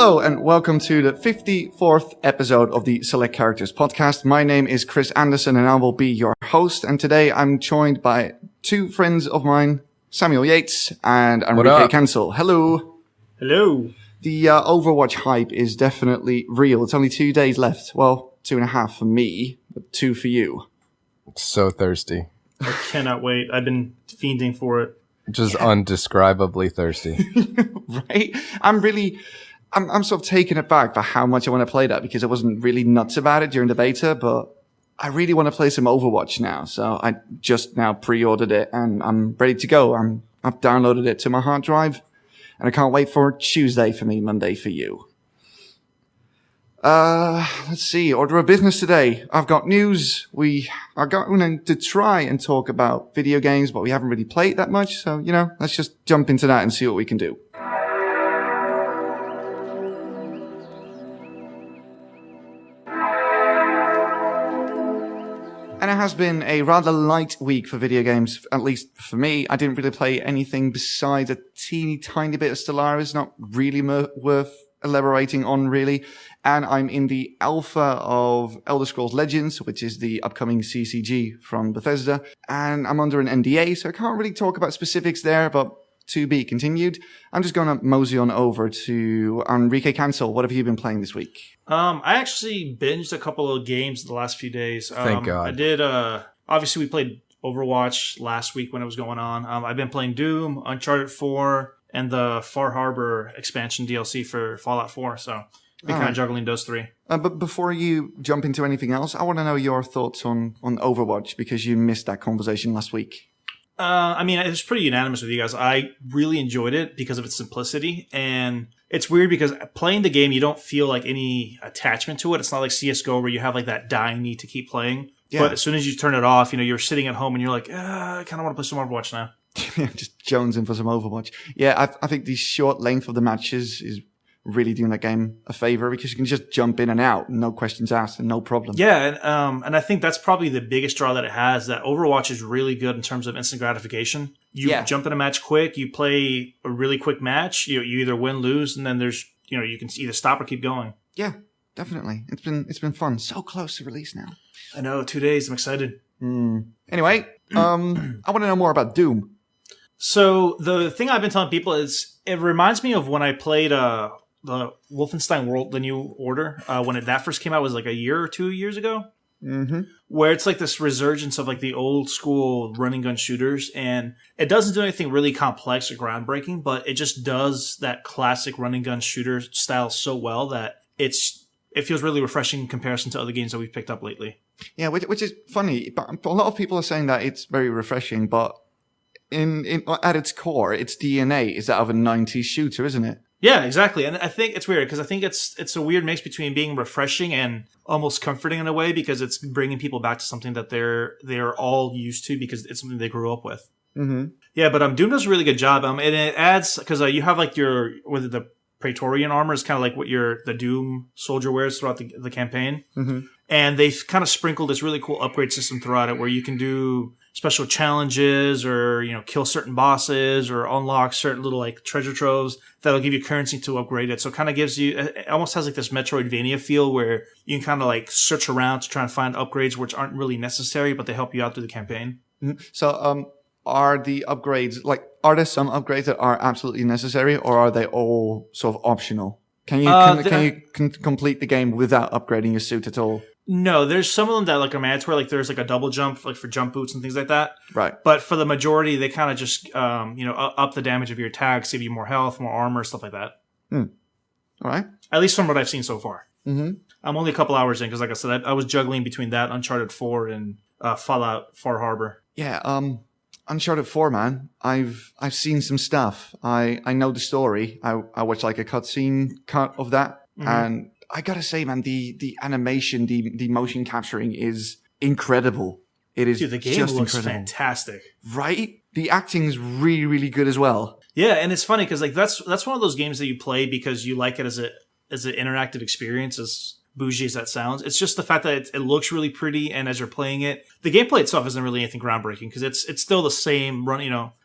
Hello and welcome to the 54th episode of the Select Characters podcast. My name is Chris Anderson and I will be your host. And today I'm joined by two friends of mine, Samuel Yates and Enrique Cancel. Hello. Hello. The Overwatch hype is definitely real. It's only 2 days left. Well, 2.5 for me, but 2 for you. So thirsty. I cannot wait. I've been fiending for it. Just undescribably thirsty. Right? I'm sort of taken aback by how much I want to play that because I wasn't really nuts about it during the beta, but I really want to play some Overwatch now. So I just now pre-ordered it and I'm ready to go. I've downloaded it to my hard drive and I can't wait for Tuesday for me, Monday for you. Let's see. Order of business today. I've got news. We are going to try and talk about video games, but we haven't really played that much. So, let's just jump into that and see what we can do. And it has been a rather light week for video games, at least for me. I didn't really play anything besides a teeny tiny bit of Stellaris, not really worth elaborating on, really. And I'm in the alpha of Elder Scrolls Legends, which is the upcoming CCG from Bethesda. And I'm under an NDA, so I can't really talk about specifics there, but to be continued. I'm just going to mosey on over to Enrique Cancel. What have you been playing this week? I actually binged a couple of games the last few days. Thank God. I did, obviously we played Overwatch last week when it was going on. I've been playing Doom, Uncharted 4, and the Far Harbor expansion DLC for Fallout 4, so I've been kind of juggling those three. But before you jump into anything else, I want to know your thoughts on Overwatch, because you missed that conversation last week. It was pretty unanimous with you guys. I really enjoyed it because of its simplicity, and it's weird because playing the game, you don't feel like any attachment to it. It's not like CSGO where you have like that dying need to keep playing. Yeah. But as soon as you turn it off, you're sitting at home and you're like, I kind of want to play some Overwatch now. Just jonesing for some Overwatch. Yeah, I think the short length of the matches is really doing that game a favor because you can just jump in and out, no questions asked, and no problem. Yeah, and I think that's probably the biggest draw that it has, that Overwatch is really good in terms of instant gratification. You jump in a match quick, you play a really quick match, you either win, lose, and then there's, you can either stop or keep going. Yeah, definitely. It's been fun. So close to release now. I know, 2 days. I'm excited. Anyway, I want to know more about Doom. So the thing I've been telling people is it reminds me of when I played the Wolfenstein World, the New Order, when that first came out, was like a year or 2 years ago. Mm-hmm. Where it's like this resurgence of like the old school running gun shooters, and it doesn't do anything really complex or groundbreaking, but it just does that classic running gun shooter style so well that it feels really refreshing in comparison to other games that we've picked up lately. Yeah, which is funny, but a lot of people are saying that it's very refreshing, but at its core, its DNA is that of a 90s shooter, isn't it? Yeah, exactly. And I think it's weird because I think it's a weird mix between being refreshing and almost comforting in a way, because it's bringing people back to something that they're all used to because it's something they grew up with. Mm-hmm. Yeah, but Doom does a really good job. And it adds, because you have like whether the Praetorian armor is kind of like what the Doom soldier wears throughout the campaign. Mm-hmm. And they've kind of sprinkled this really cool upgrade system throughout it where you can do special challenges or, kill certain bosses or unlock certain little like treasure troves that'll give you currency to upgrade it. So it kind of it almost has like this Metroidvania feel where you can kind of like search around to try and find upgrades which aren't really necessary, but they help you out through the campaign. Mm-hmm. So, are the upgrades, are there some upgrades that are absolutely necessary, or are they all sort of optional? Can you complete the game without upgrading your suit at all? No, there's some of them that like are mandatory, like there's like a double jump, like for jump boots and things like that. Right. But for the majority, they kind of just, up the damage of your attacks, give you more health, more armor, stuff like that. All right. At least from what I've seen so far. Mm-hmm. I'm only a couple hours in because, like I said, I was juggling between that, Uncharted 4, and Fallout Far Harbor. Yeah. Uncharted 4, man. I've seen some stuff. I know the story. I watched like a cutscene cut of that, and I gotta say, man, the animation, the motion capturing is incredible. It is. Dude, the game just looks incredible. Fantastic, right? The acting's really, really good as well. Yeah, and it's funny because like that's one of those games that you play because you like it as an interactive experience, as bougie as that sounds. It's just the fact that it looks really pretty, and as you're playing it, the gameplay itself isn't really anything groundbreaking because it's still the same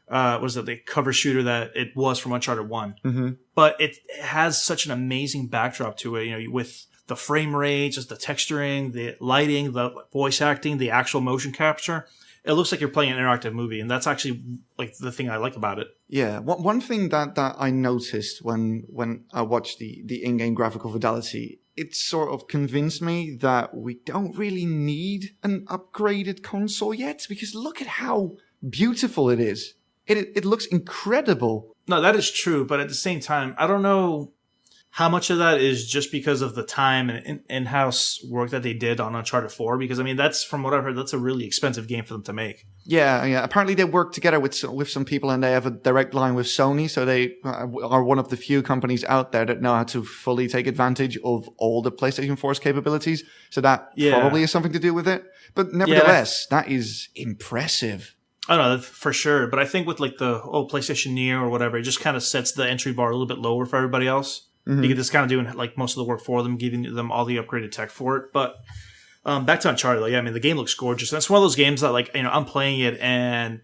was it the cover shooter that it was from Uncharted 1. Mm-hmm. But it has such an amazing backdrop to it, you know, with the frame rate, just the texturing, the lighting, the voice acting, the actual motion capture. It looks like you're playing an interactive movie, and that's actually like the thing I like about it. Yeah, one thing that I noticed when I watched the in-game graphical fidelity, it sort of convinced me that we don't really need an upgraded console yet, because look at how beautiful it is. It looks incredible. No, that is true, but at the same time, I don't know how much of that is just because of the time and in-house work that they did on Uncharted 4, because I mean, that's, from what I've heard, that's a really expensive game for them to make. Yeah. Apparently they work together with some people, and they have a direct line with Sony, so they are one of the few companies out there that know how to fully take advantage of all the PlayStation 4's capabilities. So that probably has something to do with it. But nevertheless, that is impressive. I don't know, for sure. But I think with like the PlayStation Neo or whatever, it just kind of sets the entry bar a little bit lower for everybody else. Mm-hmm. Because it's kind of doing like most of the work for them, giving them all the upgraded tech for it. But back to Uncharted, though, yeah, I mean, the game looks gorgeous. That's one of those games that, like, you know, I'm playing it, and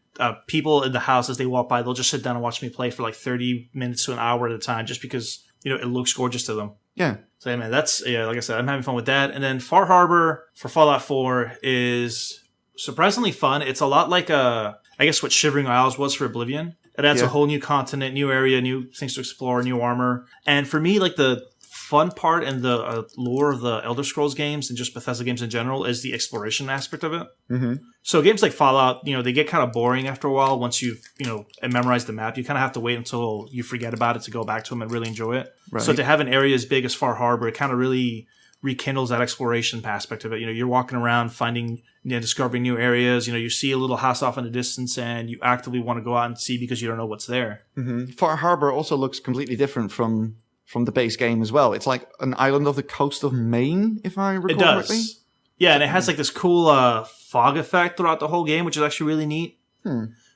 people in the house, as they walk by, they'll just sit down and watch me play for like 30 minutes to an hour at a time, just because, you know, it looks gorgeous to them. Yeah. So, yeah, man, like I said, I'm having fun with that. And then Far Harbor for Fallout 4 is surprisingly fun. It's a lot like, I guess, what Shivering Isles was for Oblivion. It adds a whole new continent, new area, new things to explore, new armor. And for me, like, the fun part and the lore of the Elder Scrolls games and just Bethesda games in general is the exploration aspect of it. Mm-hmm. So games like Fallout, you know, they get kind of boring after a while once you've, you know, memorized the map. You kind of have to wait until you forget about it to go back to them and really enjoy it. Right. So to have an area as big as Far Harbor, it kind of really rekindles that exploration aspect of it. You know, you're walking around finding, you know, discovering new areas. You know, you see a little house off in the distance and you actively want to go out and see because you don't know what's there. Mm-hmm. Far Harbor also looks completely different from the base game as well. It's like an island off the coast of Maine, if I recall correctly. It does. Yeah, and it has like this cool fog effect throughout the whole game, which is actually really neat.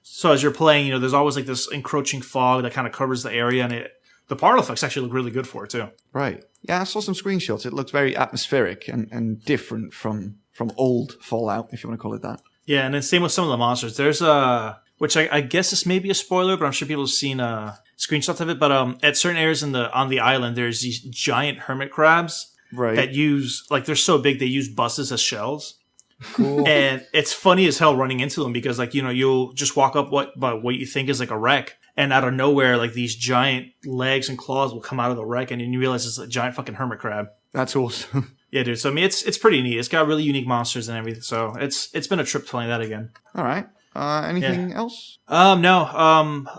So as you're playing, you know, there's always like this encroaching fog that kind of covers the area, and the particle effects actually look really good for it too. Right. Yeah, I saw some screenshots. It looks very atmospheric and different from old Fallout, if you want to call it that. Yeah, and then same with some of the monsters. There's which I guess this may be a spoiler, but I'm sure people have seen screenshots of it. But at certain areas on the island, there's these giant hermit crabs that use, like, they're so big they use buses as shells. Cool. And it's funny as hell running into them because, like, you know, you'll just walk up what you think is like a wreck, and out of nowhere, like, these giant legs and claws will come out of the wreck, and then you realize it's a giant fucking hermit crab. That's awesome. Yeah, dude. So I mean, it's pretty neat. It's got really unique monsters and everything. So it's been a trip playing that again. All right. Anything else? No.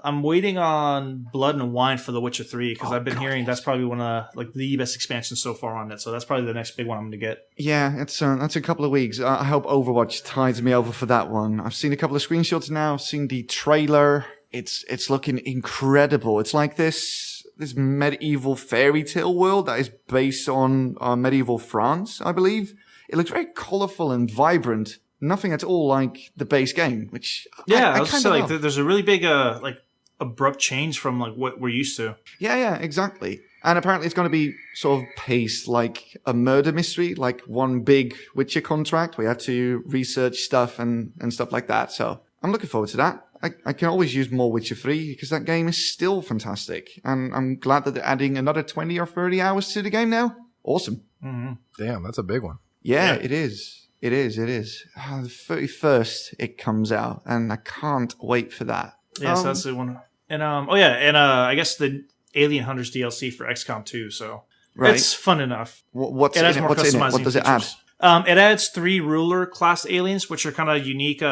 I'm waiting on Blood and Wine for The Witcher 3 because I've been hearing that's probably one of like the best expansions so far on it. So that's probably the next big one I'm going to get. Yeah, that's a couple of weeks. I hope Overwatch tides me over for that one. I've seen a couple of screenshots now. I've seen the trailer. It's looking incredible. It's like this medieval fairy tale world that is based on medieval France, I believe. It looks very colorful and vibrant. Nothing at all like the base game, which I was kind of like, there's a really big like abrupt change from like what we're used to. Yeah, exactly. And apparently it's going to be sort of paced like a murder mystery, like one big Witcher contract. We have to research stuff and stuff like that. So I'm looking forward to that. I can always use more Witcher 3 because that game is still fantastic. And I'm glad that they're adding another 20 or 30 hours to the game now. Awesome. Mm-hmm. Damn, that's a big one. Yeah, it is. It is. The 31st it comes out, and I can't wait for that. Yeah, so that's the one. And I guess the Alien Hunters DLC for XCOM 2, so it's fun enough. What's in it? What does it add? It adds 3 ruler class aliens, which are kind of unique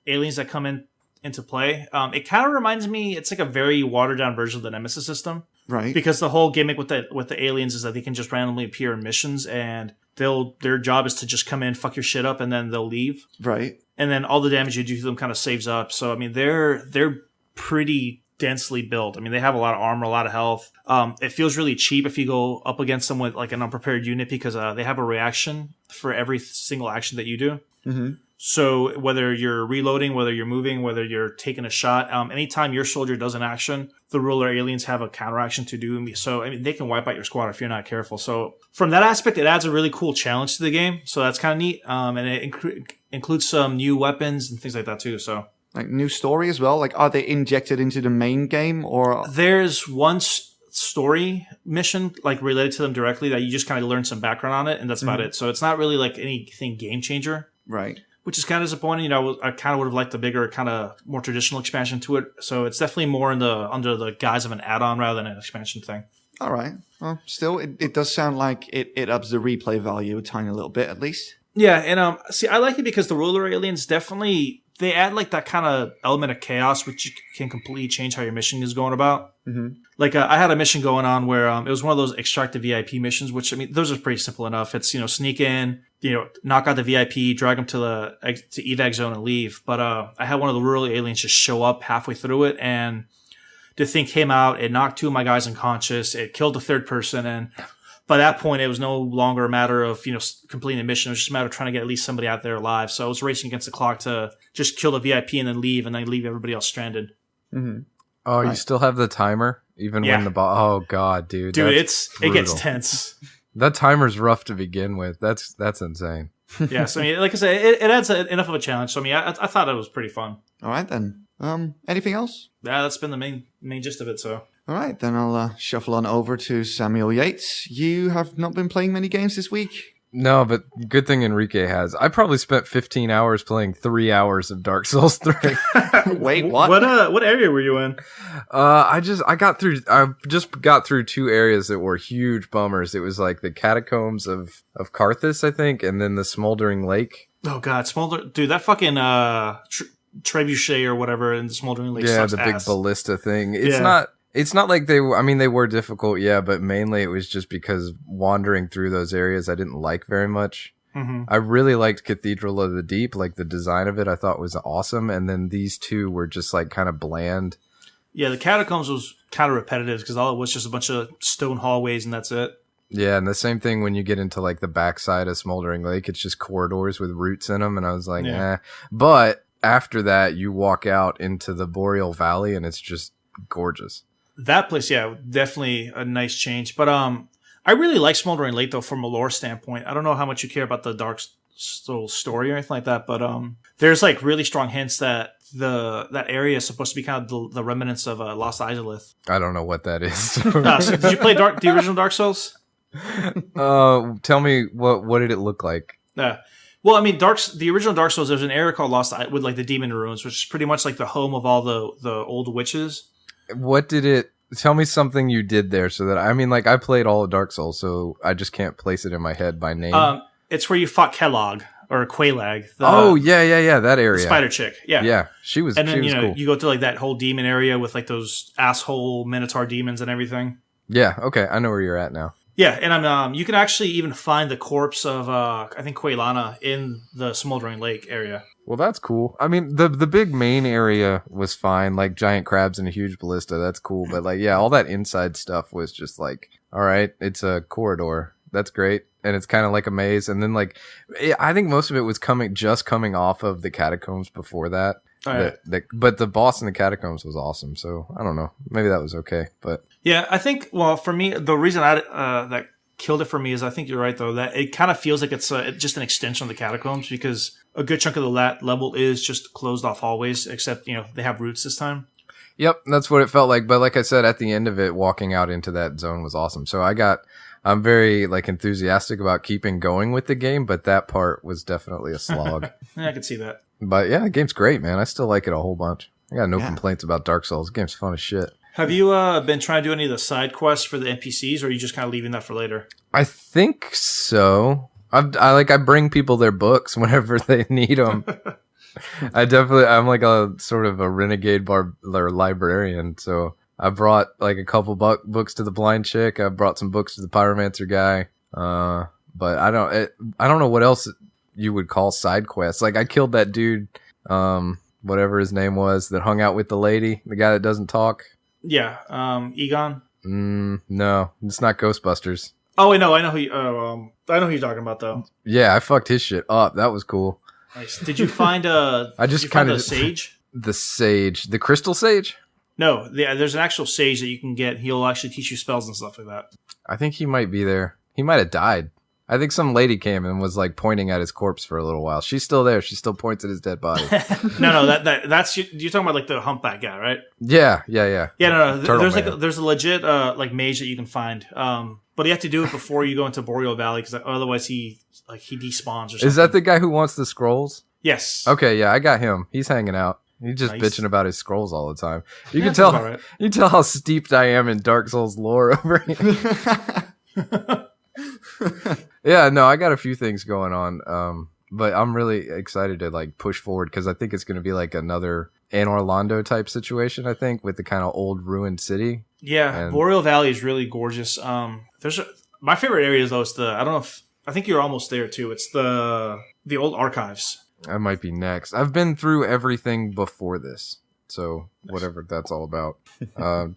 aliens that come into play. It kind of reminds me, it's like a very watered down version of the Nemesis system. Right. Because the whole gimmick with the aliens is that they can just randomly appear in missions, and their job is to just come in, fuck your shit up, and then they'll leave. Right. And then all the damage you do to them kind of saves up. So I mean, they're pretty densely built. I mean, they have a lot of armor, a lot of health. It feels really cheap if you go up against them with like an unprepared unit because they have a reaction for every single action that you do. Mm-hmm. So whether you're reloading, whether you're moving, whether you're taking a shot, anytime your soldier does an action, the ruler aliens have a counteraction to do. So, I mean, they can wipe out your squad if you're not careful. So from that aspect, it adds a really cool challenge to the game. So that's kind of neat. And it includes some new weapons and things like that too. So Like new story as well? Like are they injected into the main game or? There's one story mission like related to them directly that you just kind of learn some background on it, and that's about it. So it's not really like anything game changer. Right. Which is kind of disappointing. You know, I kind of would have liked a bigger, kind of more traditional expansion to it. So it's definitely more under the guise of an add-on rather than an expansion thing. All right. Well, still, it does sound like it ups the replay value a tiny little bit, at least. Yeah, and see, I like it because the ruler aliens definitely they add like that kind of element of chaos, which can completely change how your mission is going about. Mm-hmm. Like I had a mission going on where it was one of those extract the VIP missions, which I mean, those are pretty simple enough. It's sneak in, knock out the VIP, drag them to the evac zone, and leave. But I had one of the rural aliens just show up halfway through it, and the thing came out. It knocked 2 of my guys unconscious. It killed the third person, and by that point, it was no longer a matter of completing the mission. It was just a matter of trying to get at least somebody out there alive. So I was racing against the clock to just kill the VIP and then leave everybody else stranded. Mm-hmm. Oh, right. You still have the timer when the oh god, dude, it gets tense. That timer's rough to begin with. That's insane. Yeah, so I mean, like I said, it adds enough of a challenge. So I mean, I thought it was pretty fun. All right then. Anything else? Yeah, that's been the main gist of it. So. All right, then I'll shuffle on over to Samuel Yates. You have not been playing many games this week? No, but good thing Enrique has. I probably spent 15 hours playing 3 hours of Dark Souls 3. Wait, what? What area were you in? I just got through 2 areas that were huge bummers. It was like the catacombs of Karthus, I think, and then the Smoldering Lake. Oh god, dude, that fucking trebuchet or whatever in the Smoldering Lake sucks the ass. big ballista thing. It's not like they were difficult, yeah, but mainly it was just because wandering through those areas I didn't like very much. Mm-hmm. I really liked Cathedral of the Deep, like the design of it I thought was awesome, and then these 2 were just like kind of bland. Yeah, the Catacombs was kind of repetitive because all it was just a bunch of stone hallways and that's it. Yeah, and the same thing when you get into like the backside of Smoldering Lake, it's just corridors with roots in them, and I was like, eh. But after that, you walk out into the Boreal Valley, and it's just gorgeous. That place, yeah, definitely a nice change. But I really like Smoldering Lake, though, from a lore standpoint. I don't know how much you care about the Dark Souls story or anything like that, but there's like really strong hints that that area is supposed to be kind of the remnants of Lost Izalith. I don't know what that is. So did you play the original Dark Souls? Tell me, what did it look like? Yeah. Well, I mean, the original Dark Souls, there's an area called Lost with like the Demon Ruins, which is pretty much like the home of all the old witches. What did it... Tell me something you did there so that... I mean, like, I played all of Dark Souls, so I just can't place it in my head by name. It's where you fought Kellogg, or Quelaag. Yeah, that area. The spider chick, yeah. Yeah, she was And then, cool. You go to, like, that whole demon area with, like, those asshole Minotaur demons and everything. Yeah, okay, I know where you're at now. Yeah, and you can actually even find the corpse of, I think, Quaylana in the Smoldering Lake area. Well, that's cool. I mean, the big main area was fine, like giant crabs and a huge ballista. That's cool. But like, yeah, all that inside stuff was just like, all right, it's a corridor. That's great. And it's kind of like a maze. And then like, I think most of it was coming off of the catacombs before that. But the boss in the catacombs was awesome. So I don't know. Maybe that was okay. But yeah, I think, well, for me, the reason that killed it for me is I think you're right, though, that it kind of feels like it's just an extension of the catacombs because a good chunk of the level is just closed off hallways, except, they have roots this time. Yep, that's what it felt like. But like I said, at the end of it, walking out into that zone was awesome. So I'm very like enthusiastic about keeping going with the game, but that part was definitely a slog. Yeah, I can see that. But yeah, the game's great, man. I still like it a whole bunch. I got no complaints about Dark Souls. The game's fun as shit. Have you been trying to do any of the side quests for the NPCs, or are you just kind of leaving that for later? I think so. I bring people their books whenever they need them. I'm like a sort of a renegade librarian. So I brought like a couple books to the blind chick. I brought some books to the pyromancer guy. But I don't know what else you would call side quests. Like I killed that dude, whatever his name was, that hung out with the lady, the guy that doesn't talk. Yeah, Egon. No, it's not Ghostbusters. Oh wait, no, I know who you're talking about though. Yeah, I fucked his shit up. That was cool. Nice. Did you find a sage? The sage, the crystal sage? No, there's an actual sage that you can get. He'll actually teach you spells and stuff like that. I think he might be there. He might have died. I think some lady came and was like pointing at his corpse for a little while. She's still there. She still points at his dead body. No, that's you're talking about like the humpback guy, right? Yeah. Yeah, no. There's a legit like mage that you can find. But you have to do it before you go into Boreal Valley because otherwise he despawns or something. Is that the guy who wants the scrolls? Yes. Okay, yeah, I got him. He's hanging out. He's just bitching about his scrolls all the time. You can tell. tell. You can tell how steeped I am in Dark Souls lore over here. Yeah, no, I got a few things going on, but I'm really excited to like push forward because I think it's going to be like another Anor Londo type situation. I think with the kind of old ruined city. Yeah, Boreal Valley is really gorgeous. My favorite area though is I think you're almost there too. It's the old archives. I might be next. I've been through everything before this, so whatever that's all about.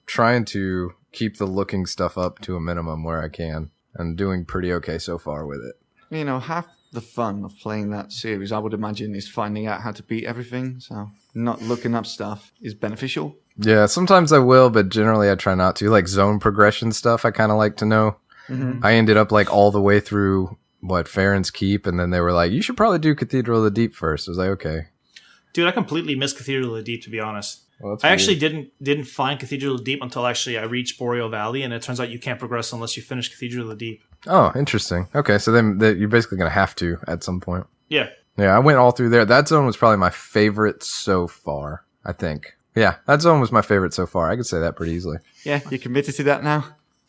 Trying to keep the looking stuff up to a minimum where I can. And doing pretty okay so far with it. You know, half the fun of playing that series, I would imagine, is finding out how to beat everything. So not looking up stuff is beneficial. Yeah, sometimes I will, but generally I try not to. Like zone progression stuff, I kind of like to know. Mm-hmm. I ended up like all the way through, Farron's Keep, and then they were like, you should probably do Cathedral of the Deep first. I was like, okay. Dude, I completely missed Cathedral of the Deep, to be honest. Well, I actually didn't find Cathedral of the Deep until I reached Boreal Valley, and it turns out you can't progress unless you finish Cathedral of the Deep. Oh, interesting. Okay, so then you're basically going to have to at some point. Yeah. Yeah, I went all through there. That zone was probably my favorite so far, I think. Yeah, that zone was my favorite so far. I could say that pretty easily. Yeah, you committed to that now?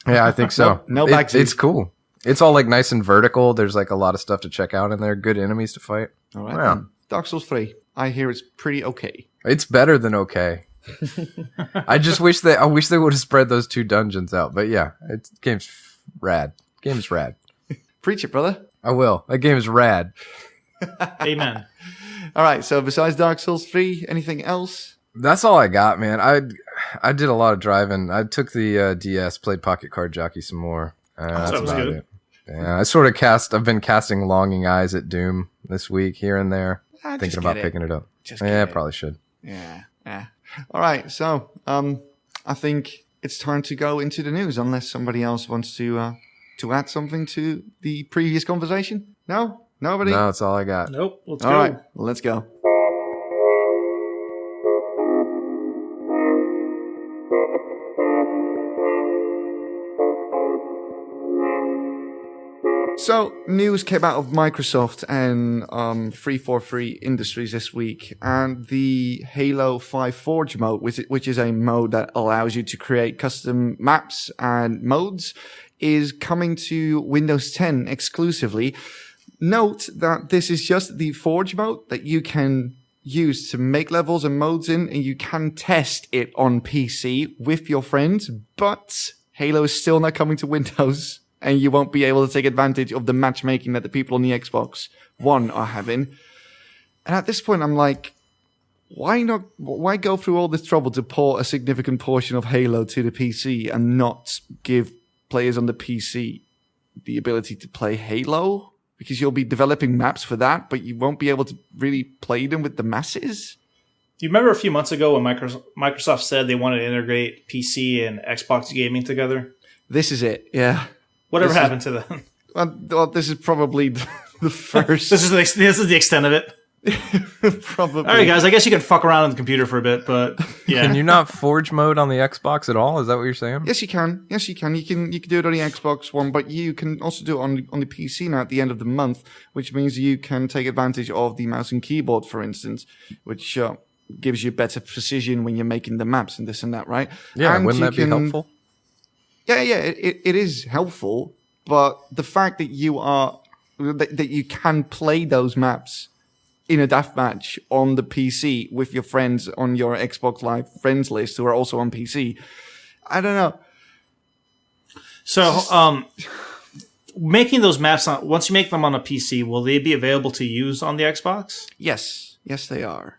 Yeah, I think so. No backseat. It's cool. It's all like nice and vertical. There's like a lot of stuff to check out in there. Good enemies to fight. All right, then. Dark Souls 3. I hear it's pretty okay. It's better than okay. I wish they would have spread those 2 dungeons out. But yeah, game's rad. Game's rad. Preach it, brother. I will. That game is rad. Amen. All right. So besides Dark Souls 3, anything else? That's all I got, man. I did a lot of driving. I took the DS, played Pocket Card Jockey some more. That's that was about good. it. Yeah, I've been casting longing eyes at Doom this week here and there. Thinking about picking it up. Probably should. Yeah. All right. So, I think it's time to go into the news unless somebody else wants to add something to the previous conversation. No? Nobody? No, that's all I got. Nope. Let's go. All right. Let's go. So, news came out of Microsoft and 343 Industries this week, and the Halo 5 Forge mode, which is a mode that allows you to create custom maps and modes, is coming to Windows 10 exclusively. Note that this is just the Forge mode that you can use to make levels and modes in, and you can test it on PC with your friends, but Halo is still not coming to Windows. And you won't be able to take advantage of the matchmaking that the people on the Xbox One are having. And at this point, I'm like, why go through all this trouble to port a significant portion of Halo to the PC and not give players on the PC the ability to play Halo? Because you'll be developing maps for that, but you won't be able to really play them with the masses? Do you remember a few months ago when Microsoft said they wanted to integrate PC and Xbox gaming together? This is it, yeah. Whatever happened to them? Well, this is probably the first. This is the extent of it. Probably. All right, guys. I guess you can fuck around on the computer for a bit, but yeah. Can you not Forge mode on the Xbox at all? Is that what you're saying? Yes, you can. You can do it on the Xbox One, but you can also do it on the PC now at the end of the month, which means you can take advantage of the mouse and keyboard, for instance, which gives you better precision when you're making the maps and this and that, right? Yeah, and wouldn't that be helpful? Yeah, it is helpful, but the fact that that you can play those maps in a deathmatch on the PC with your friends on your Xbox Live friends list who are also on PC, I don't know. So, making those maps once you make them on a PC, will they be available to use on the Xbox? Yes, they are.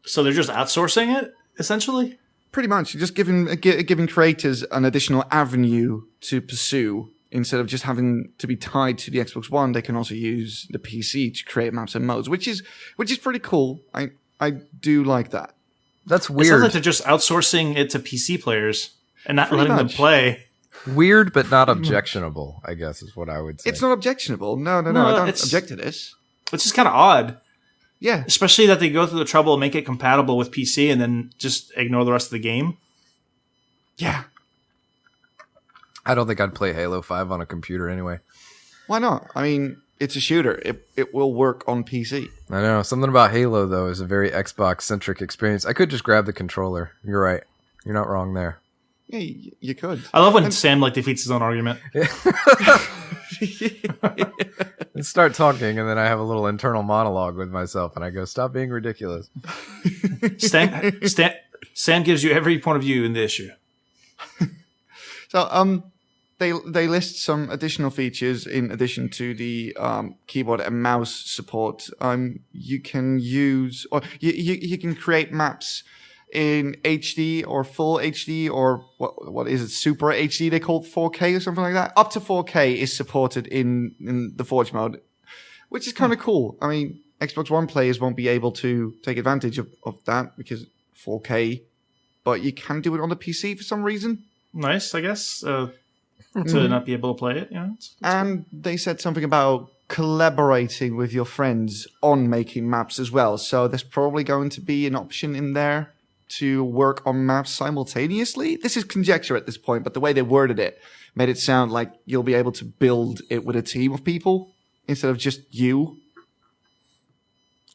So they're just outsourcing it, essentially? Pretty much, just giving creators an additional avenue to pursue instead of just having to be tied to the Xbox One. They can also use the PC to create maps and modes, which is pretty cool. I do like that. That's weird. It sounds like they're just outsourcing it to PC players and not letting them play. Weird, but not objectionable, I guess is what I would say. It's not objectionable. No, I don't object to this. It's just kind of odd. Yeah. Especially that they go through the trouble of make it compatible with PC and then just ignore the rest of the game. Yeah. I don't think I'd play Halo 5 on a computer anyway. Why not? I mean, it's a shooter. It will work on PC. I know. Something about Halo, though, is a very Xbox-centric experience. I could just grab the controller. You're right. You're not wrong there. Yeah, you could. I love when Sam defeats his own argument. And start talking, and then I have a little internal monologue with myself, and I go, "Stop being ridiculous." Sam gives you every point of view in the issue. So, they list some additional features in addition to the keyboard and mouse support. You can use, or you can create maps in HD or full HD or what is it, Super HD? They call it 4K or something like that. Up to 4K is supported in the Forge mode, which is kind of cool. I mean, Xbox One players won't be able to take advantage of that because 4K, but you can do it on the PC for some reason. Nice, I guess, to not be able to play it. It's and cool. They said something about collaborating with your friends on making maps as well. So there's probably going to be an option in there to work on maps simultaneously. This is conjecture at this point, but the way they worded it made it sound like you'll be able to build it with a team of people instead of just you.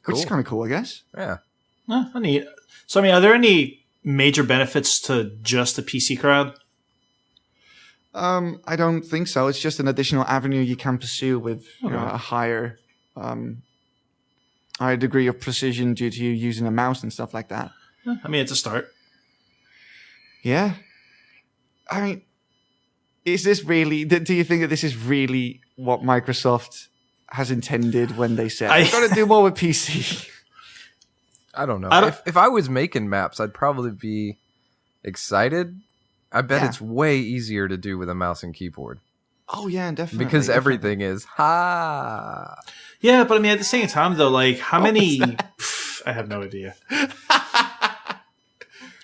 Which is kind of cool, I guess. Yeah. Neat. So, I mean, are there any major benefits to just the PC crowd? I don't think so. It's just an additional avenue you can pursue with a higher degree of precision due to you using a mouse and stuff like that. I mean, it's a start. Yeah. I mean, is this really... Do you think that this is really what Microsoft has intended when they said, we've got to do more with PC? I don't know. If I was making maps, I'd probably be excited. I bet it's way easier to do with a mouse and keyboard. Oh, yeah, definitely. Because everything is ha. Yeah, but I mean, at the same time, though, like, how many... I have no idea.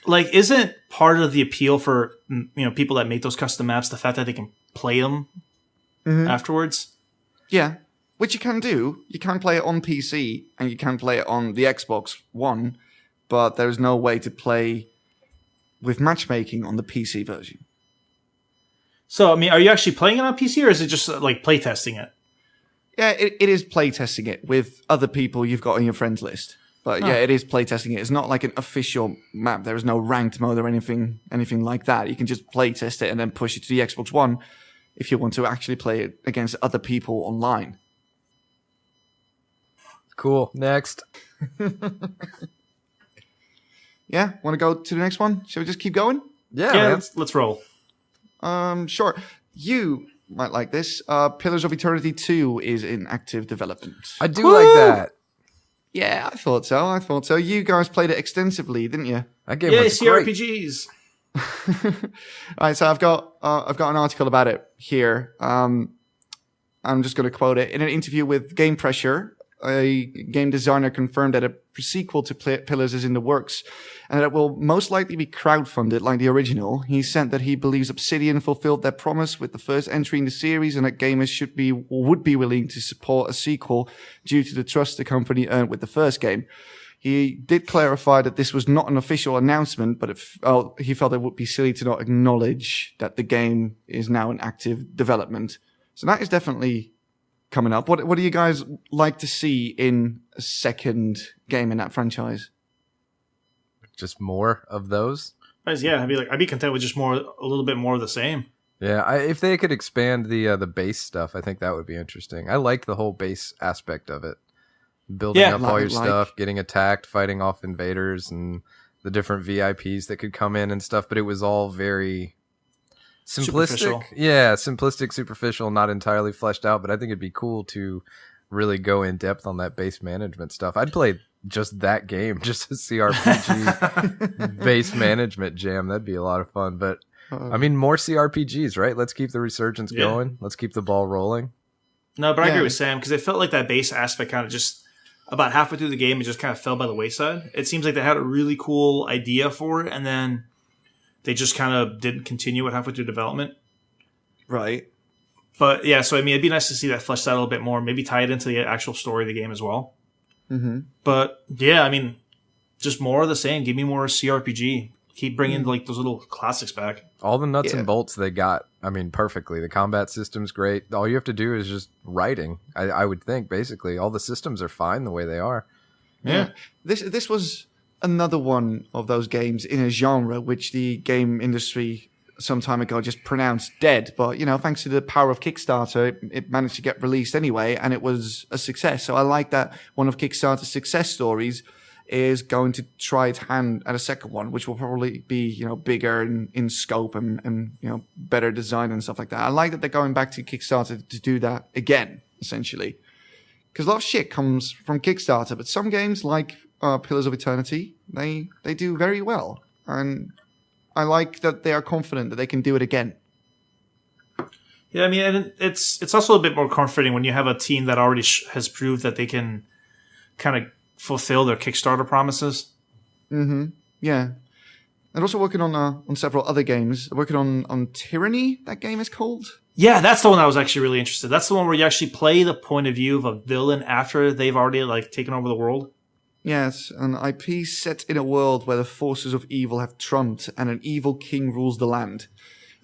Like, isn't part of the appeal for people that make those custom maps the fact that they can play them afterwards? Yeah, which you can do. You can play it on PC and you can play it on the Xbox One, but there's no way to play with matchmaking on the PC version. So, I mean, are you actually playing it on PC or is it just like playtesting it? Yeah, it is playtesting it with other people you've got on your friends list. But yeah, it is playtesting it. It's not like an official map. There is no ranked mode or anything like that. You can just playtest it and then push it to the Xbox One if you want to actually play it against other people online. Cool. Next. Yeah, want to go to the next one? Shall we just keep going? Yeah, let's roll. Sure. You might like this. Pillars of Eternity 2 is in active development. I do like that. Yeah, I thought so. You guys played it extensively, didn't you? That game was great. CRPGs. All right, so I've got an article about it here. I'm just going to quote it. In an interview with Game Pressure, a game designer confirmed that a sequel to Pillars is in the works and that it will most likely be crowdfunded like the original. He said that he believes Obsidian fulfilled their promise with the first entry in the series and that gamers would be willing to support a sequel due to the trust the company earned with the first game. He did clarify that this was not an official announcement, but he felt it would be silly to not acknowledge that the game is now in active development. So that is definitely coming up. What do you guys like to see in a second game in that franchise? Just more of those? Yeah, I'd be content with just a little bit more of the same. Yeah, if they could expand the base stuff, I think that would be interesting. I like the whole base aspect of it. Building up all your stuff, getting attacked, fighting off invaders, and the different VIPs that could come in and stuff, but it was all very simplistic. Yeah, simplistic, superficial, not entirely fleshed out, but I think it'd be cool to really go in depth on that base management stuff. I'd play just that game, just a CRPG base management jam. That'd be a lot of fun, but I mean, more CRPGs, right? Let's keep the resurgence going. Let's keep the ball rolling. No, but I agree with Sam, because it felt like that base aspect kind of just about halfway through the game, it just kind of fell by the wayside. It seems like they had a really cool idea for it, and then they just kind of didn't continue it halfway through development. Right. But yeah, so I mean, it'd be nice to see that fleshed out a little bit more. Maybe tie it into the actual story of the game as well. Mm-hmm. But yeah, I mean, just more of the same. Give me more CRPG. Keep bringing like those little classics back. All the nuts and bolts they got, I mean, perfectly. The combat system's great. All you have to do is just writing, I would think, basically. All the systems are fine the way they are. Yeah. This was another one of those games in a genre which the game industry some time ago just pronounced dead. But, you know, thanks to the power of Kickstarter, it managed to get released anyway, and it was a success. So I like that one of Kickstarter's success stories is going to try its hand at a second one, which will probably be, you know, bigger in scope and you know, better design and stuff like that. I like that they're going back to Kickstarter to do that again, essentially. Because a lot of shit comes from Kickstarter, but some games like Pillars of Eternity, they do very well. And I like that they are confident that they can do it again. Yeah, I mean, and it's also a bit more comforting when you have a team that already has proved that they can kind of fulfill their Kickstarter promises. Mm-hmm. Yeah. They're also working on several other games. They're working on Tyranny, that game is called. Yeah, that's the one I was actually really interested. That's the one where you actually play the point of view of a villain after they've already like taken over the world. Yes, an IP set in a world where the forces of evil have trumped and an evil king rules the land.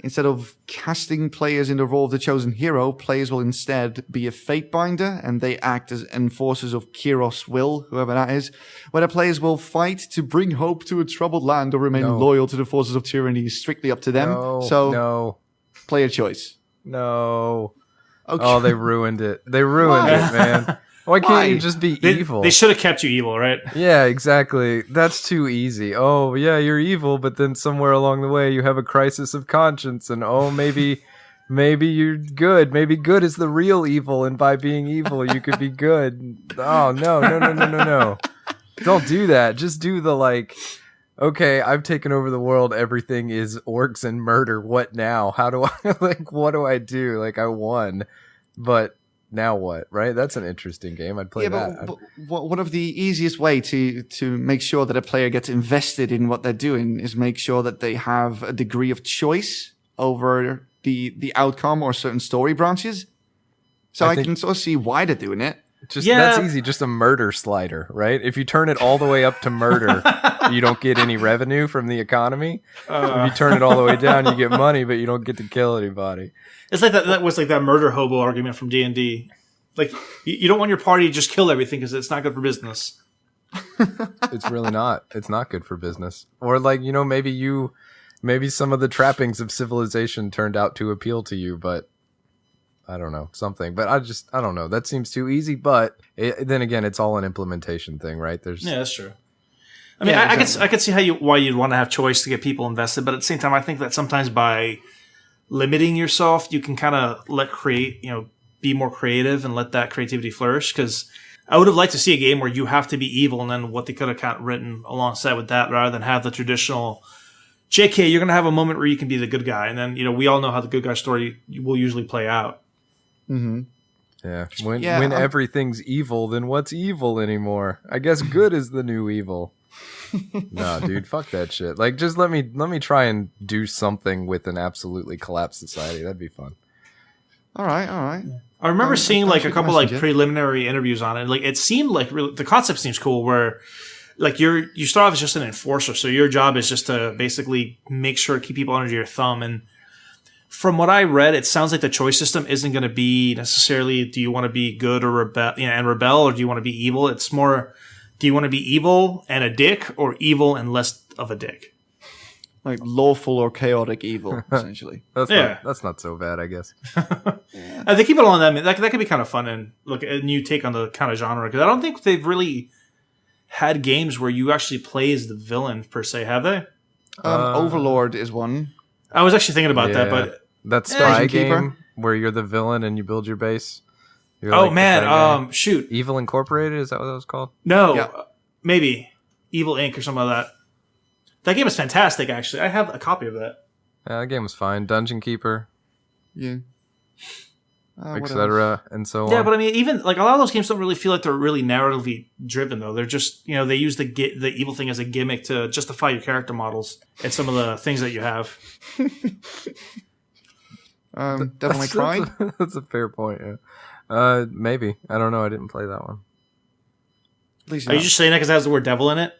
Instead of casting players in the role of the chosen hero, players will instead be a fate binder, and they act as enforcers of Kyros' will, whoever that is, where the players will fight to bring hope to a troubled land or remain loyal to the forces of tyranny is strictly up to them. No. Player choice. No. Okay. Oh, they ruined it. They ruined it, man. Why can't you just be evil? They should have kept you evil, right? Yeah, exactly. That's too easy. Oh, yeah, you're evil, but then somewhere along the way you have a crisis of conscience, and maybe you're good. Maybe good is the real evil, and by being evil you could be good. Oh, no. Don't do that. Just do the okay, I've taken over the world. Everything is orcs and murder. What now? How do I what do I do? I won, but now what? Right? That's an interesting game. I'd play that. But one of the easiest way to make sure that a player gets invested in what they're doing is make sure that they have a degree of choice over the outcome or certain story branches. So I can sort of see why they're doing it. That's easy. Just a murder slider, right? If you turn it all the way up to murder, you don't get any revenue from the economy. If you turn it all the way down, you get money, but you don't get to kill anybody. It's like that was like that murder hobo argument from D&D. Like, you don't want your party to just kill everything because it's not good for business. It's really not. It's not good for business. Or maybe some of the trappings of civilization turned out to appeal to you, but I don't know, something. But I don't know. That seems too easy, but then again, it's all an implementation thing, right? Yeah, that's true. I mean, I could see why you'd want to have choice to get people invested, but at the same time, I think that sometimes by limiting yourself, you can kind of be more creative and let that creativity flourish. Because I would have liked to see a game where you have to be evil, and then what they could have kind of written alongside with that, rather than have the traditional JK, you're going to have a moment where you can be the good guy. And then, we all know how the good guy story will usually play out. Mm-hmm. Yeah. When everything's evil, then what's evil anymore? I guess good is the new evil. Nah, dude, fuck that shit. Just let me try and do something with an absolutely collapsed society. That'd be fun. All right. I remember seeing a couple preliminary interviews on it. It seemed like the concept seems cool. Where you start off as just an enforcer, so your job is just to basically make sure to keep people under your thumb. And from what I read, it sounds like the choice system isn't going to be necessarily do you want to be good or rebel, or do you want to be evil? It's more, do you want to be evil and a dick, or evil and less of a dick? Like lawful or chaotic evil, essentially. That's not so bad, I guess. They keep it along that could be kind of fun and a new take on the kind of genre, because I don't think they've really had games where you actually play as the villain per se, have they? Overlord is one. I was actually thinking about that, but that spy game where you're the villain and you build your base. Shoot, Evil Incorporated, is that what that was called? No, maybe Evil Inc. or something like that. That game is fantastic. Actually, I have a copy of that. Yeah, that game was fine. Dungeon Keeper, yeah, etc. and so on. Yeah, but I mean, even a lot of those games don't really feel like they're really narratively driven, though. They're just they use the evil thing as a gimmick to justify your character models and some of the things that you have. Devil May Cry. That's a fair point. Yeah. Maybe. I don't know. I didn't play that one. At least Are you just saying that because it has the word devil in it?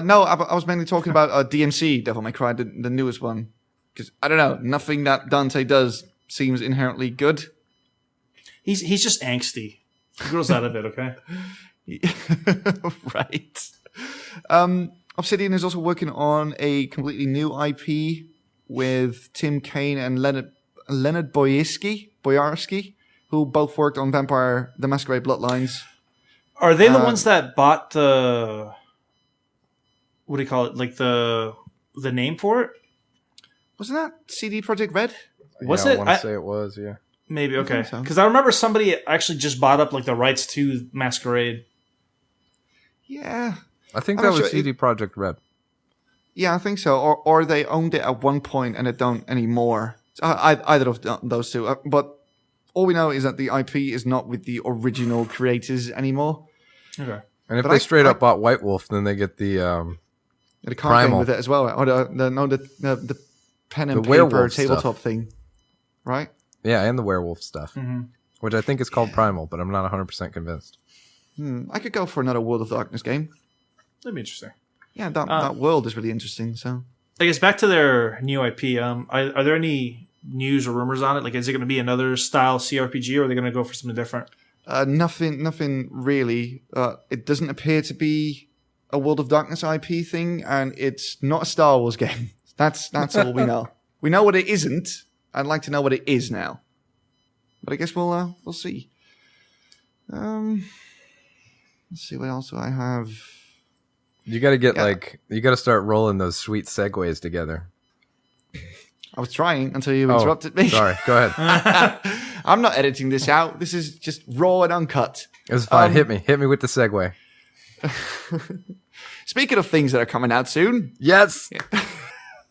no, I was mainly talking about DMC, Devil May Cry, the newest one. Because, I don't know, nothing that Dante does seems inherently good. He's just angsty. He grows out of it, okay? Right. Obsidian is also working on a completely new IP with Tim Kaine and Leonard Boyarsky, who both worked on Vampire the Masquerade Bloodlines. Are they the ones that bought the... What do you call it? Like the name for it? Wasn't that CD Projekt Red? Was yeah, it? I want to say it was, yeah. Maybe, okay. so. Because I remember somebody actually just bought up like the rights to Masquerade. Yeah. I think I'm that not was sure. CD Projekt Red. Yeah, I think so. Or they owned it at one point and it don't anymore. Either of those two. But all we know is that the IP is not with the original creators anymore. Okay. And if But they I- straight up bought White Wolf, then they get the The card game Primal. with it as well. Or the pen and The paper werewolf tabletop stuff. thing. Right? yeah, and the werewolf stuff, Mm-hmm. which I think is called Primal, but I'm not 100% convinced. I could go for another World of Darkness game. That'd be interesting. Yeah, that world is really interesting. So I guess back to their new IP. Are there any news or rumors on it? Like, is it going to be another style CRPG, or are they going to go for something different? nothing really. It doesn't appear to be a World of Darkness IP thing, and it's not a Star Wars game. That's all we know. We know what it isn't. I'd like to know what it is now, but I guess we'll see. Let's see what else do I have. You got to get Yeah. you got to start rolling those sweet segues together. I was trying until you interrupted me. Sorry, go ahead. I'm not editing this out. This is just raw and uncut. It's fine. Hit me with the segue. Speaking of things that are coming out soon, Yes.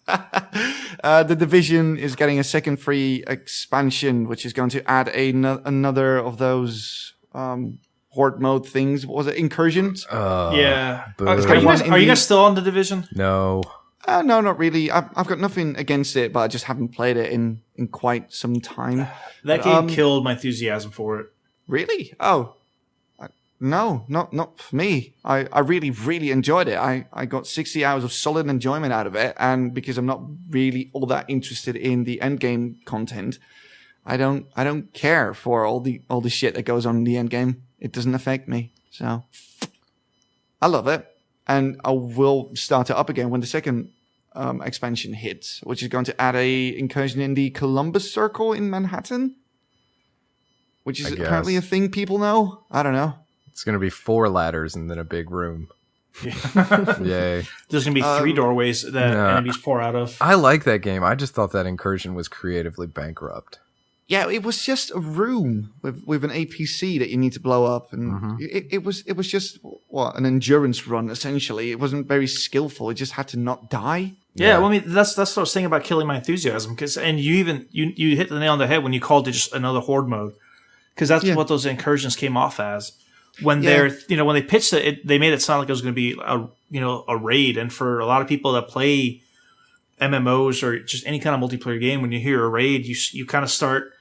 The Division is getting a second free expansion, which is going to add another of those horde mode things. What was it? Incursions? Yeah. boo. Are got one you in guys still on the Division? No. No, not really. I've got nothing against it, but I just haven't played it in quite some time. That game killed my enthusiasm for it. Really? Oh. No, not for me. I really, really enjoyed it. I got 60 hours of solid enjoyment out of it, and because I'm not really all that interested in the end game content, I don't care for all the shit that goes on in the end game. It doesn't affect me. So I love it, and I will start it up again when the second expansion hits, which is going to add a incursion in the Columbus Circle in Manhattan, which is I guess. apparently a thing people know. I don't know. It's going to be 4 ladders and then a big room. Yay. There's going to be 3 doorways that enemies pour out of. I like that game. I just thought that incursion was creatively bankrupt. Yeah, it was just a room with an APC that you need to blow up, and it was just an endurance run essentially. It wasn't very skillful. It just had to not die. Yeah, well, I mean that's what I was saying about killing my enthusiasm. And you hit the nail on the head when you called it just another horde mode, because that's what those incursions came off as. When when they pitched it, they made it sound like it was going to be a raid. And for a lot of people that play MMOs or just any kind of multiplayer game, when you hear a raid, you kind of start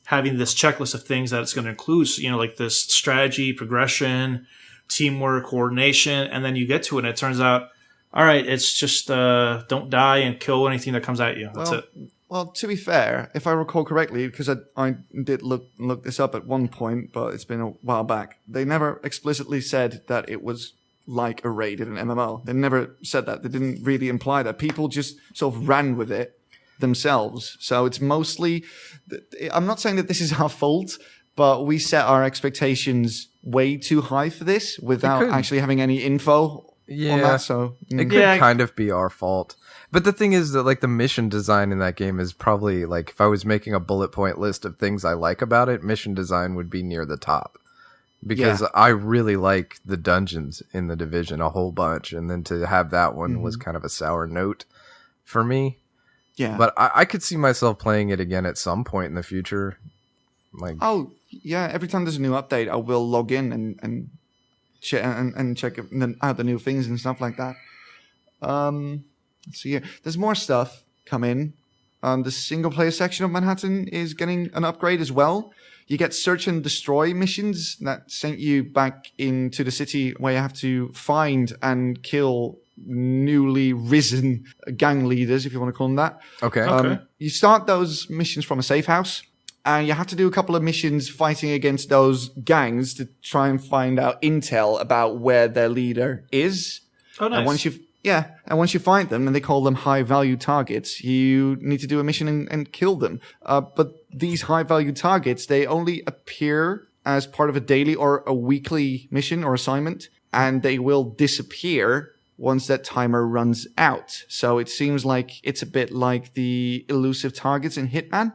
having this checklist of things that it's going to include. So, like this strategy, progression, teamwork, coordination, and then you get to it, and it turns out, all right, it's just don't die and kill anything that comes at you. That's it. Well, to be fair, if I recall correctly, because I did look this up at one point, but it's been a while back, they never explicitly said that it was like a raid in an MMO. They never said that. They didn't really imply that. People just sort of ran with it themselves. So it's mostly, I'm not saying that this is our fault, but we set our expectations way too high for this without actually having any info on that. So it could kind of be our fault. But the thing is that like the mission design in that game is probably like, if I was making a bullet point list of things I like about it, mission design would be near the top. Because I really like the dungeons in the Division a whole bunch. And then to have that one was kind of a sour note for me. Yeah. But I could see myself playing it again at some point in the future. Like, oh, yeah. Every time there's a new update, I will log in and check out the new things and stuff like that. Let's see here. There's more stuff coming. The single player section of Manhattan is getting an upgrade as well. You get search and destroy missions that sent you back into the city where you have to find and kill newly risen gang leaders, if you want to call them that. Okay. You start those missions from a safe house, and you have to do a couple of missions fighting against those gangs to try and find out intel about where their leader is. Oh, nice. And once you find them, and they call them high-value targets, you need to do a mission and kill them. But these high-value targets, they only appear as part of a daily or a weekly mission or assignment, and they will disappear once that timer runs out. So it seems like it's a bit like the elusive targets in Hitman.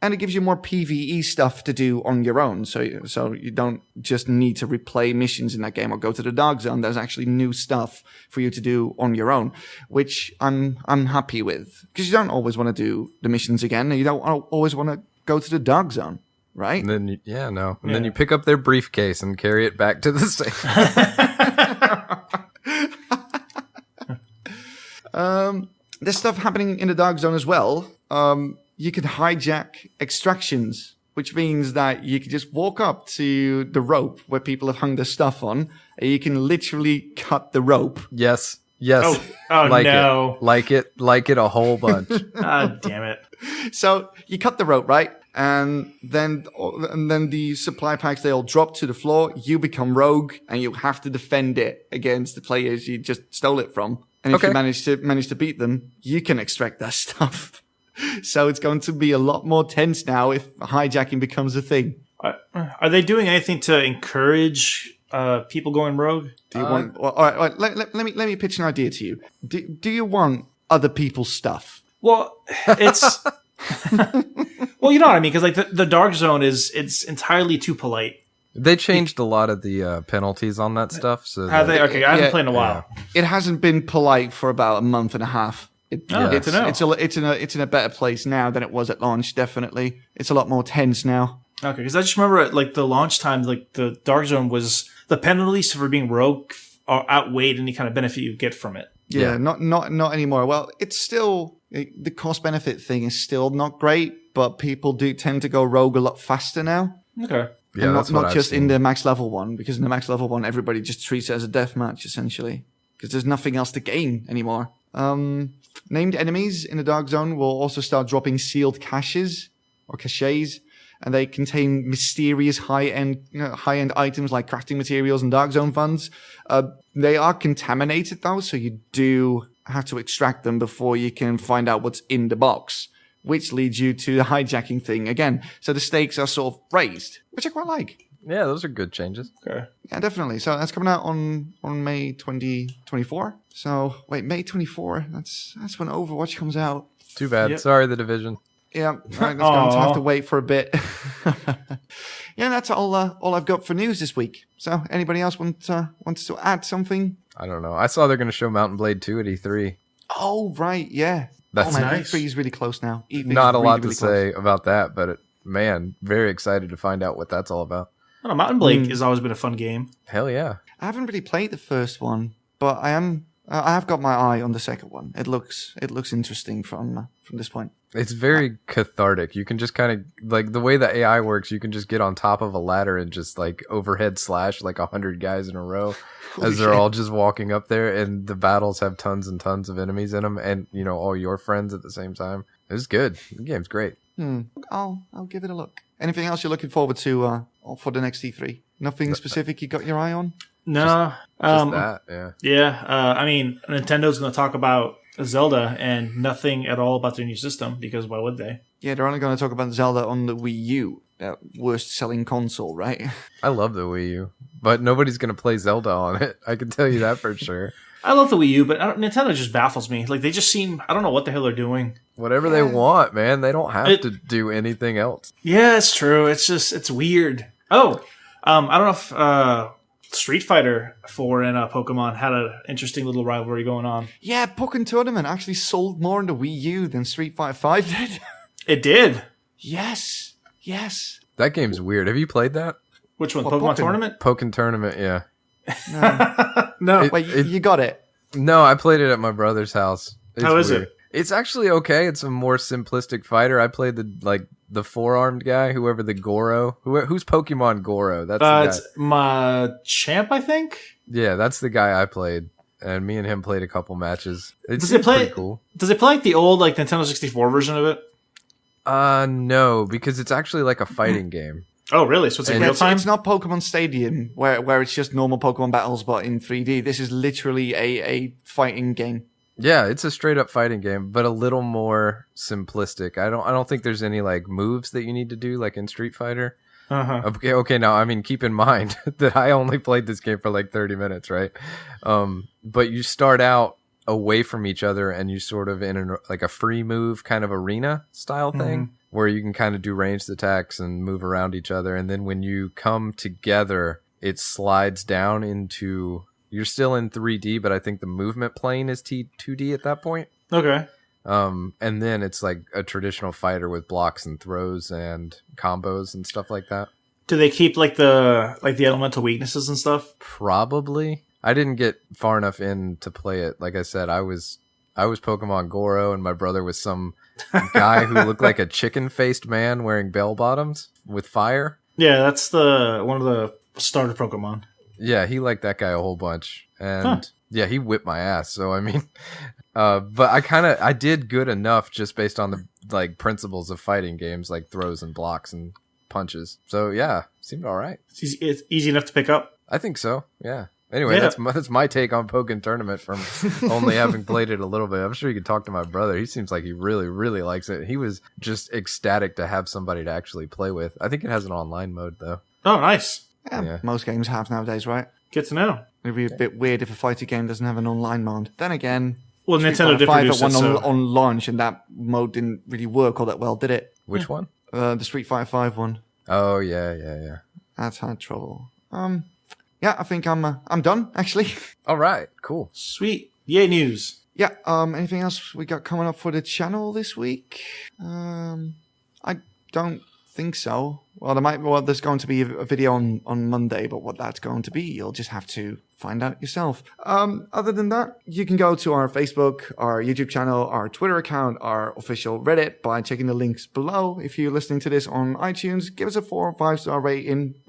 And it gives you more PvE stuff to do on your own. So you don't just need to replay missions in that game or go to the dark zone. There's actually new stuff for you to do on your own, which I'm happy with. Because you don't always want to do the missions again. And you don't always want to go to the dark zone, right? And then then you pick up their briefcase and carry it back to the safe. There's stuff happening in the dark zone as well. You can hijack extractions, which means that you can just walk up to the rope where people have hung their stuff on, and you can literally cut the rope. Yes. Oh like no. It. Like it a whole bunch. Ah, damn it. So you cut the rope, right? And then the supply packs, they all drop to the floor. You become rogue, and you have to defend it against the players you just stole it from. And if you manage to beat them, you can extract that stuff. So it's going to be a lot more tense now if hijacking becomes a thing. Are they doing anything to encourage people going rogue? Do you want? All right. Let me pitch an idea to you. Do you want other people's stuff? Well, it's well, you know what I mean, because like the dark zone it's entirely too polite. They changed a lot of the penalties on that stuff. So Have they? Okay, I haven't played in a while. It hasn't been polite for about a month and a half. It's in a better place now than it was at launch. Definitely, it's a lot more tense now. Okay, because I just remember at like the launch time, like the dark zone was the penalties for being rogue outweighed any kind of benefit you get from it. Yeah, not anymore. Well, it's still the cost benefit thing is still not great, but people do tend to go rogue a lot faster now. Okay. Yeah, and that's not just in the max level one, because in the max level one, everybody just treats it as a death match essentially, because there's nothing else to gain anymore. Named enemies in the dark zone will also start dropping sealed caches, and they contain mysterious high-end items like crafting materials and dark zone funds. They are contaminated though, so you do have to extract them before you can find out what's in the box, which leads you to the hijacking thing again. So the stakes are sort of raised, which I quite like. Yeah, those are good changes. Okay. Yeah, definitely. So that's coming out on May 2024. So wait, May 24. That's when Overwatch comes out. Too bad. Yep. Sorry, the division. Yeah, right, that's going to have to wait for a bit. Yeah, that's all I've got for news this week. So anybody else wants to add something? I don't know. I saw they're going to show Mountain Blade 2 at E3. Oh, right, yeah. That's nice. E3 is really close now. E3 Not a is lot really, to really say about that, but man, very excited to find out what that's all about. I don't know, Mountain Blade has always been a fun game. Hell yeah. I haven't really played the first one, but I have got my eye on the second one. It looks interesting from this point. It's very cathartic. You can just kind of, like, the way the AI works, you can just get on top of a ladder and just, like, overhead slash, like, 100 guys in a row as they're all just walking up there, and the battles have tons and tons of enemies in them, and, you know, all your friends at the same time. It's good. The game's great. I'll give it a look. Anything else you're looking forward to for the next E3? Nothing specific you got your eye on? No. Just that, yeah. Yeah, I mean, Nintendo's going to talk about Zelda and nothing at all about their new system, because why would they? Yeah, they're only going to talk about Zelda on the Wii U, that worst-selling console, right? I love the Wii U, but nobody's going to play Zelda on it. I can tell you that for sure. I love the Wii U, but Nintendo just baffles me. Like, they just seem, I don't know what the hell they're doing. Whatever they want, man. They don't have to do anything else. Yeah, it's true. It's just, it's weird. Oh, I don't know if Street Fighter 4 and Pokemon had an interesting little rivalry going on. Yeah, Pokken Tournament actually sold more on the Wii U than Street Fighter 5 did. It did? Yes. That game's weird. Have you played that? Which one? What, Pokemon Pokken? Tournament? Pokken Tournament, yeah. No. Wait, you got it? No, I played it at my brother's house. How is weird. it? It's actually okay. It's a more simplistic fighter. I played the four-armed guy, whoever the Goro. Who's Pokemon Goro? That's the guy. It's Machamp, I think. Yeah, that's the guy I played. And me and him played a couple matches. Does it play pretty cool. Does it play like the old like Nintendo 64 version of it? No, because it's actually like a fighting game. Oh, really? So it's like real time? It's not Pokemon Stadium where it's just normal Pokemon battles, but in 3D. This is literally a fighting game. Yeah, it's a straight up fighting game, but a little more simplistic. I don't think there's any like moves that you need to do like in Street Fighter. Uh-huh. Okay. Now, I mean, keep in mind that I only played this game for like 30 minutes, right? But you start out away from each other, and you sort of in like a free move kind of arena style thing, where you can kind of do ranged attacks and move around each other. And then when you come together, it slides down into. You're still in 3D, but I think the movement plane is 2D at that point. Okay. And then it's like a traditional fighter with blocks and throws and combos and stuff like that. Do they keep like the elemental weaknesses and stuff? Probably. I didn't get far enough in to play it. Like I said, I was Pokemon Goro, and my brother was some guy who looked like a chicken-faced man wearing bell bottoms with fire. Yeah, that's one of the starter Pokemon. Yeah, he liked that guy a whole bunch. And yeah, he whipped my ass. So, I mean, but I did good enough just based on the like principles of fighting games, like throws and blocks and punches. So yeah, seemed all right. It's easy enough to pick up. I think so. Yeah. Anyway, that's my take on Pokken Tournament from only having played it a little bit. I'm sure you could talk to my brother. He seems like he really, really likes it. He was just ecstatic to have somebody to actually play with. I think it has an online mode though. Oh, nice. Yeah. Most games have nowadays, right? Good to know. It'd be a bit weird if a fighting game doesn't have an online mode. Then again, well, Nintendo did produce it, on launch, and that mode didn't really work all that well, did it? Which one? The Street Fighter 5 one. Oh yeah. That's had trouble. Yeah, I think I'm done actually. All right, cool, sweet, yay news. Yeah. Anything else we got coming up for the channel this week? I don't think so. Well, there's going to be a video on Monday, but what that's going to be, you'll just have to find out yourself. Other than that, you can go to our Facebook, our YouTube channel, our Twitter account, our official Reddit by checking the links below. If you're listening to this on iTunes, give us a 4 or 5 star rating.